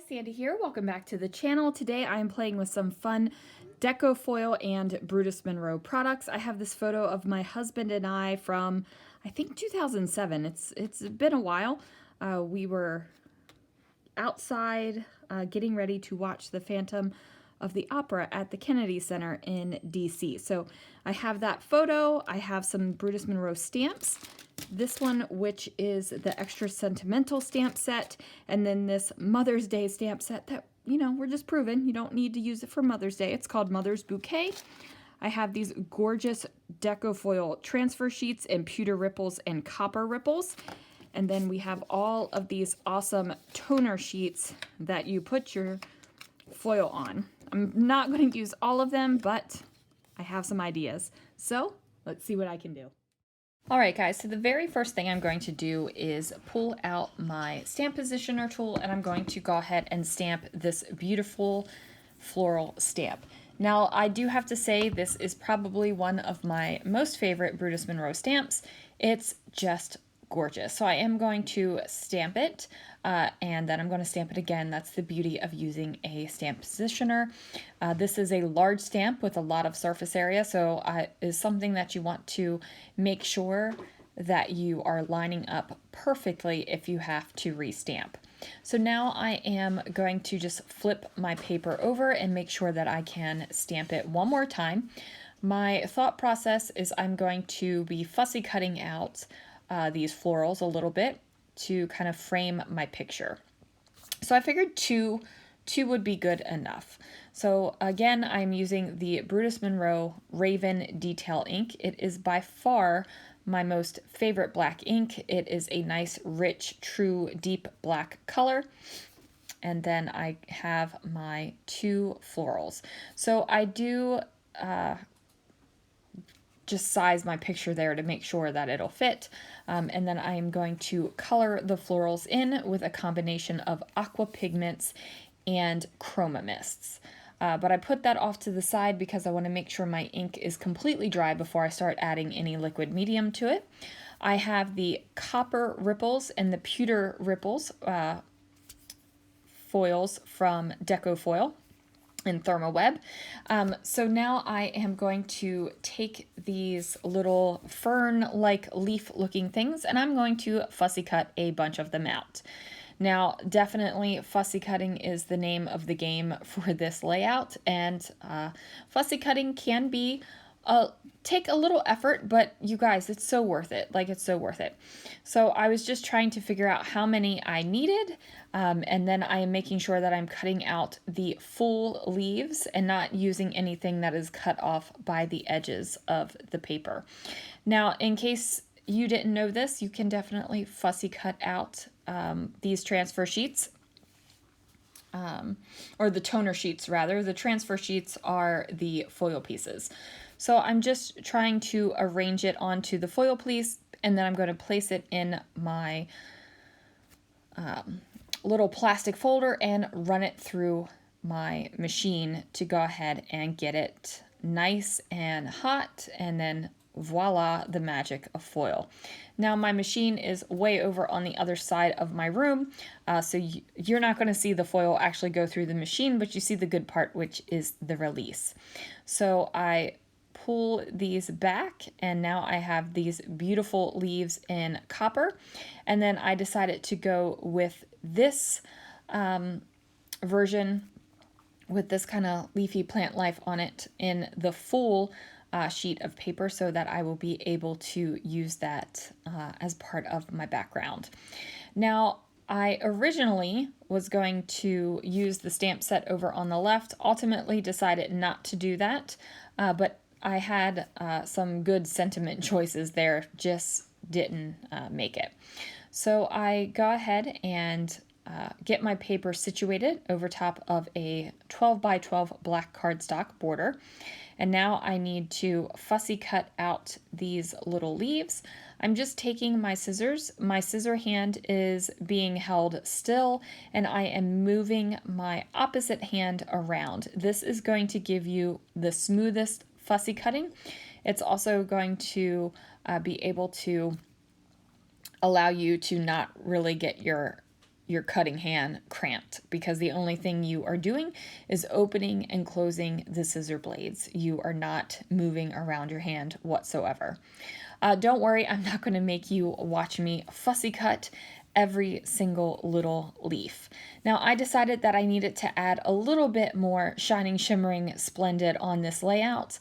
Sandie here. Welcome back to the channel. Today I am playing with some fun deco foil and Brutus Monroe products. I have this photo of my husband and I from, I think, 2007. It's been a while. We were outside getting ready to watch the Phantom of the Opera at the Kennedy Center in DC. So I have that photo. I have some Brutus Monroe stamps. This one, which is the extra sentimental stamp set, and then this Mother's Day stamp set that, you know, we're just proving you don't need to use it for Mother's Day. It's called Mother's Bouquet. I have these gorgeous deco foil transfer sheets in pewter ripples and copper ripples. And then we have all of these awesome toner sheets that you put your foil on. I'm not going to use all of them, but I have some ideas. So let's see what I can do. All right, guys, so the very first thing I'm going to do is pull out my stamp positioner tool, and I'm going to go ahead and stamp this beautiful floral stamp. Now, I do have to say this is probably one of my most favorite Brutus Monroe stamps. It's just gorgeous. So I am going to stamp it, and then I'm going to stamp it again. That's the beauty of using a stamp positioner. This is a large stamp with a lot of surface area, so is something that you want to make sure that you are lining up perfectly if you have to restamp. So now I am going to just flip my paper over and make sure that I can stamp it one more time. My thought process is I'm going to be fussy cutting out these florals a little bit to kind of frame my picture. So I figured two would be good enough. So again, I'm using the Brutus Monroe Raven Detail ink. It is by far my most favorite black ink. It is a nice, rich, true, deep black color. And then I have my two florals. So I do just size my picture there to make sure that it'll fit. And then I am going to color the florals in with a combination of Aqua Pigments and Chroma mists. But I put that off to the side because I want to make sure my ink is completely dry before I start adding any liquid medium to it. I have the copper ripples and the pewter ripples foils from Deco Foil in Thermoweb. So now I am going to take these little fern-like leaf-looking things, and I'm going to fussy cut a bunch of them out. Now, definitely fussy cutting is the name of the game for this layout, and fussy cutting can be take a little effort, but you guys, it's so worth it. Like, it's so worth it. So I was just trying to figure out how many I needed, and then I am making sure that I'm cutting out the full leaves and not using anything that is cut off by the edges of the paper. Now, in case you didn't know this, you can definitely fussy cut out these transfer sheets. Or the toner sheets, rather. The transfer sheets are the foil pieces. So I'm just trying to arrange it onto the foil piece, and then I'm going to place it in my little plastic folder and run it through my machine to go ahead and get it nice and hot, and then voila, the magic of foil. Now my machine is way over on the other side of my room, so you're not going to see the foil actually go through the machine, but you see the good part, which is the release. So I pull these back, and now I have these beautiful leaves in copper, and then I decided to go with this version with this kind of leafy plant life on it in the full sheet of paper, so that I will be able to use that as part of my background. Now, I originally was going to use the stamp set over on the left, ultimately decided not to do that, but I had some good sentiment choices there, just didn't make it. So I go ahead and get my paper situated over top of a 12 by 12 black cardstock border. And now I need to fussy cut out these little leaves. I'm just taking my scissors. My scissor hand is being held still, and I am moving my opposite hand around. This is going to give you the smoothest fussy cutting. It's also going to be able to allow you to not really get your cutting hand cramped, because the only thing you are doing is opening and closing the scissor blades. You are not moving around your hand whatsoever. Don't worry, I'm not going to make you watch me fussy cut every single little leaf. Now, I decided that I needed to add a little bit more shining, shimmering, splendid on this layout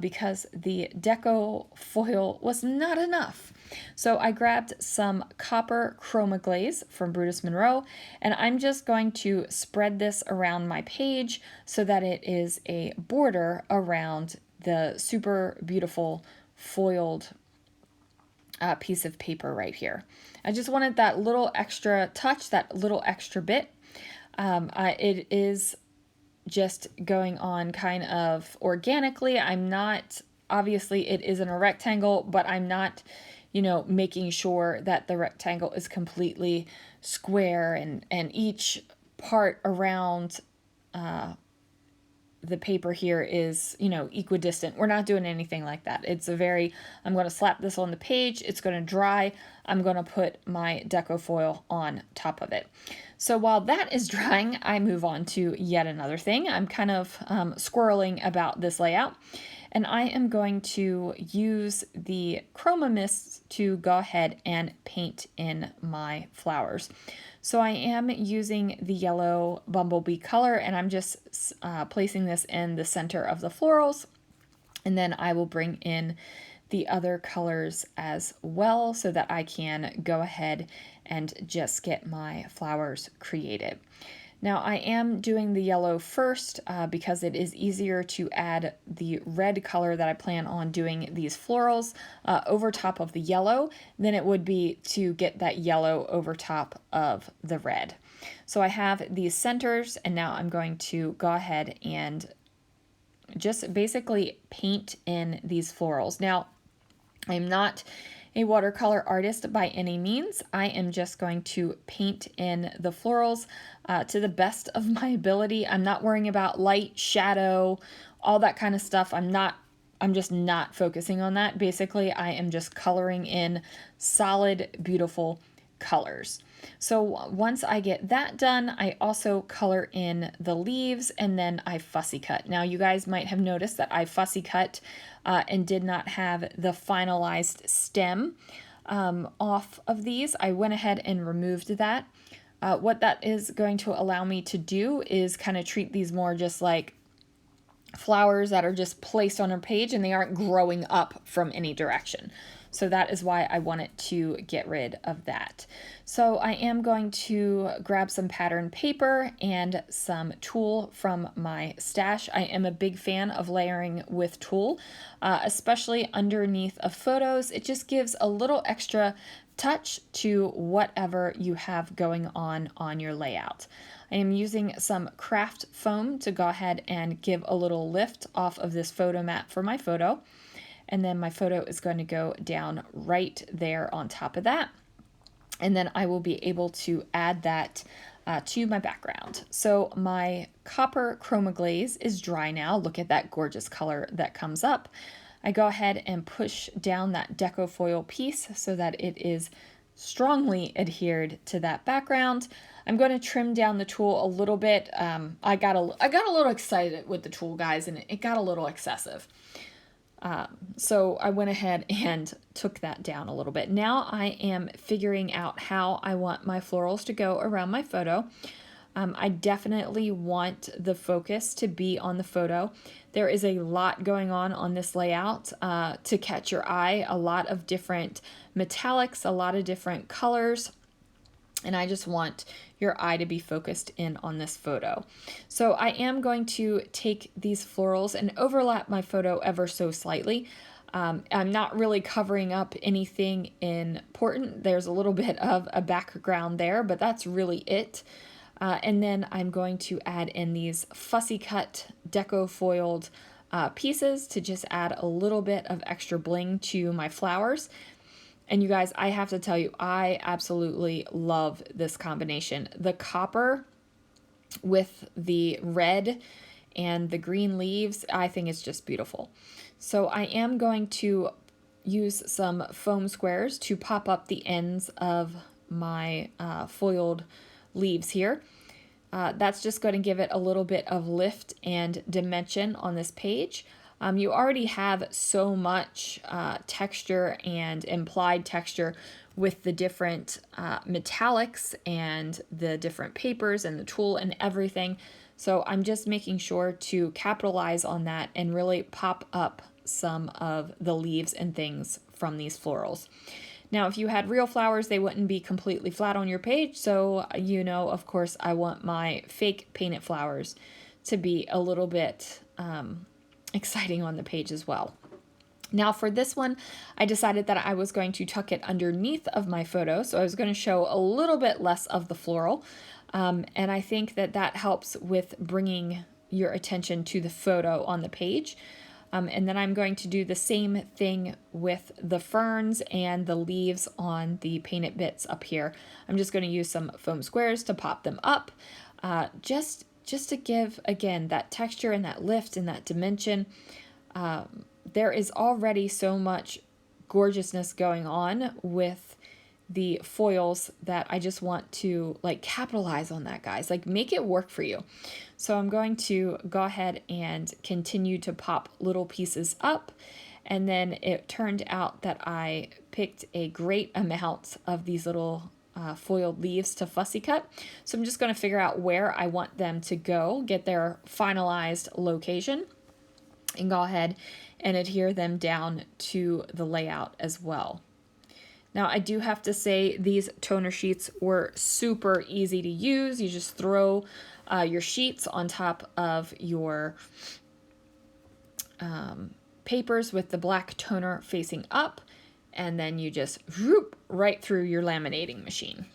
because the deco foil was not enough. So I grabbed some copper Chroma Glaze from Brutus Monroe, and I'm just going to spread this around my page so that it is a border around the super beautiful foiled piece of paper right here. I just wanted that little extra touch, that little extra bit. It is just going on kind of organically. I'm not, obviously it isn't a rectangle, but I'm not, you know, making sure that the rectangle is completely square and each part around the paper here is, you know, equidistant. We're not doing anything like that. It's a very, I'm going to slap this on the page. It's going to dry. I'm going to put my deco foil on top of it. So while that is drying, I move on to yet another thing. I'm kind of squirreling about this layout, and I am going to use the Chroma mists to go ahead and paint in my flowers. So I am using the yellow bumblebee color, and I'm just placing this in the center of the florals, and then I will bring in the other colors as well so that I can go ahead and just get my flowers created. Now I am doing the yellow first because it is easier to add the red color that I plan on doing these florals over top of the yellow than it would be to get that yellow over top of the red. So I have these centers, and now I'm going to go ahead and just basically paint in these florals. Now, I'm not a watercolor artist by any means. I am just going to paint in the florals to the best of my ability. I'm not worrying about light, shadow, all that kind of stuff. I'm just not focusing on that. Basically, I am just coloring in solid, beautiful colors. So once I get that done, I also color in the leaves, and then I fussy cut. Now you guys might have noticed that I fussy cut and did not have the finalized stem off of these. I went ahead and removed that. What that is going to allow me to do is kind of treat these more just like flowers that are just placed on a page and they aren't growing up from any direction. So that is why I wanted to get rid of that. So I am going to grab some pattern paper and some tulle from my stash. I am a big fan of layering with tulle, especially underneath of photos. It just gives a little extra touch to whatever you have going on your layout. I am using some craft foam to go ahead and give a little lift off of this photo mat for my photo. And then my photo is going to go down right there on top of that. And then I will be able to add that to my background. So my copper Chroma Glaze is dry now. Look at that gorgeous color that comes up. I go ahead and push down that deco foil piece so that it is strongly adhered to that background. I'm going to trim down the tulle a little bit. I got a little excited with the tulle, guys, and it got a little excessive. So I went ahead and took that down a little bit. Now I am figuring out how I want my florals to go around my photo. I definitely want the focus to be on the photo. There is a lot going on this layout to catch your eye, a lot of different metallics, a lot of different colors, and I just want your eye to be focused in on this photo. So I am going to take these florals and overlap my photo ever so slightly. I'm not really covering up anything important. There's a little bit of a background there, but that's really it. And then I'm going to add in these fussy cut deco foiled pieces to just add a little bit of extra bling to my flowers. And you guys, I have to tell you, I absolutely love this combination. The copper with the red and the green leaves, I think it's just beautiful. So I am going to use some foam squares to pop up the ends of my foiled leaves here. That's just going to give it a little bit of lift and dimension on this page. You already have so much texture and implied texture with the different metallics and the different papers and the tool and everything. So I'm just making sure to capitalize on that and really pop up some of the leaves and things from these florals. Now, if you had real flowers, they wouldn't be completely flat on your page. So, you know, of course, I want my fake painted flowers to be a little bit exciting on the page as well. Now for this one, I decided that I was going to tuck it underneath of my photo. So I was going to show a little bit less of the floral. And I think that that helps with bringing your attention to the photo on the page. And then I'm going to do the same thing with the ferns and the leaves on the painted bits up here. I'm just going to use some foam squares to pop them up, just to give, again, that texture and that lift and that dimension. There is already so much gorgeousness going on with the foils that I just want to like capitalize on that, guys. Like, make it work for you. So I'm going to go ahead and continue to pop little pieces up. And then it turned out that I picked a great amount of these little foiled leaves to fussy cut. So I'm just going to figure out where I want them to go, get their finalized location, and go ahead and adhere them down to the layout as well. Now, I do have to say these toner sheets were super easy to use. You just throw your sheets on top of your papers with the black toner facing up, and then you just whoop right through your laminating machine.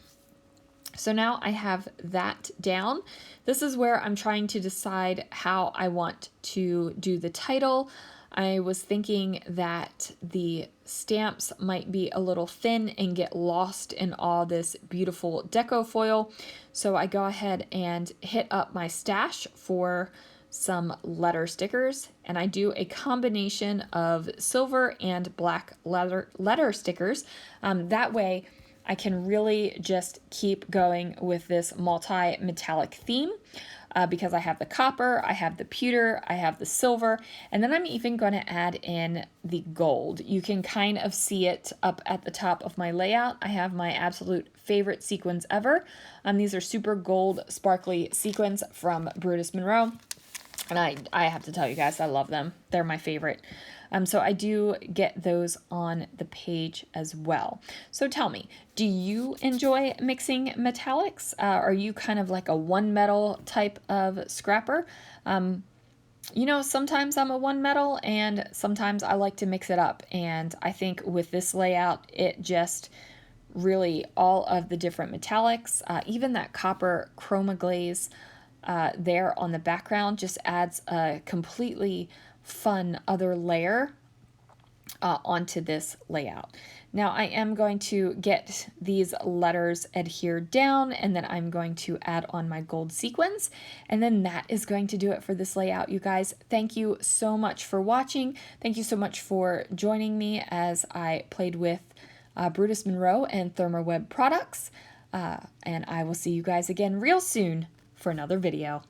So now I have that down. This is where I'm trying to decide how I want to do the title. I was thinking that the stamps might be a little thin and get lost in all this beautiful deco foil. So I go ahead and hit up my stash for some letter stickers, and I do a combination of silver and black letter stickers. That way I can really just keep going with this multi-metallic theme. Because I have the copper, I have the pewter, I have the silver, and then I'm even going to add in the gold. You can kind of see it up at the top of my layout. I have my absolute favorite sequins ever. These are super gold sparkly sequins from Brutus Monroe, and I have to tell you guys, I love them. They're my favorite. So I do get those on the page as well. So tell me, do you enjoy mixing metallics? Are you kind of like a one metal type of scrapper? You know, sometimes I'm a one metal and sometimes I like to mix it up. And I think with this layout, it just really, all of the different metallics, even that copper chroma glaze there on the background just adds a completely fun other layer onto this layout. Now I am going to get these letters adhered down, and then I'm going to add on my gold sequins, and then that is going to do it for this layout, you guys. Thank you so much for watching. Thank you so much for joining me as I played with Brutus Monroe and Thermoweb products, and I will see you guys again real soon for another video.